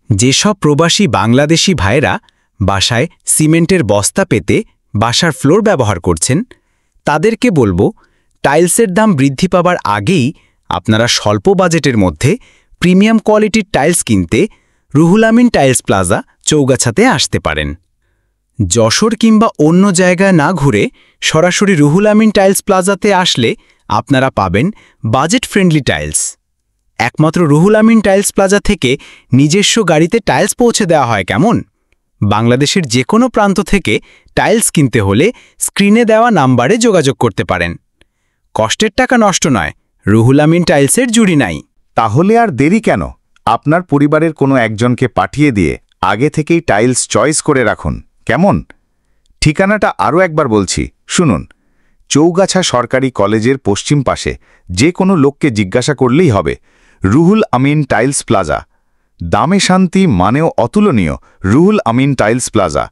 যেসব প্রবাসী বাংলাদেশি ভাইরা বাসায় সিমেন্টের বস্তা পেতে বাসার ফ্লোর ব্যবহার করছেন তাদেরকে বলবো, টাইলসের দাম বৃদ্ধি পাবার আগেই আপনারা স্বল্প বাজেটের মধ্যে প্রিমিয়াম কোয়ালিটির টাইলস কিনতে রুহুল আমিন টাইলস প্লাজা চৌগাছাতে আসতে পারেন। যশোর কিংবা অন্য জায়গায় না ঘুরে সরাসরি রুহুল আমিন টাইলস প্লাজাতে আসলে আপনারা পাবেন বাজেট ফ্রেন্ডলি টাইলস। একমাত্র রুহুল আমিন টাইলস প্লাজা থেকে নিজস্ব গাড়িতে টাইলস পৌঁছে দেওয়া হয়। কেমন? বাংলাদেশের যে কোনো প্রান্ত থেকে টাইলস কিনতে হলে স্ক্রিনে দেওয়া নাম্বারে যোগাযোগ করতে পারেন। কষ্টের টাকা নষ্ট নয়, রুহুল আমিন টাইলসের জুড়ি নাই। তাহলে আর দেরি কেন? আপনার পরিবারের কোনো একজনকে পাঠিয়ে দিয়ে আগে থেকেই টাইলস চয়েস করে রাখুন। কেমন? ঠিকানাটা আরও একবার বলছি, শুনুন। চৌগাছা সরকারি কলেজের পশ্চিম পাশে যে কোনো লোককে জিজ্ঞাসা করলেই হবে, রুহুল আমিন টাইলস প্লাজা। দামে শান্তি, মানেও অতুলনীয়। Ruhul Amin tiles plaza.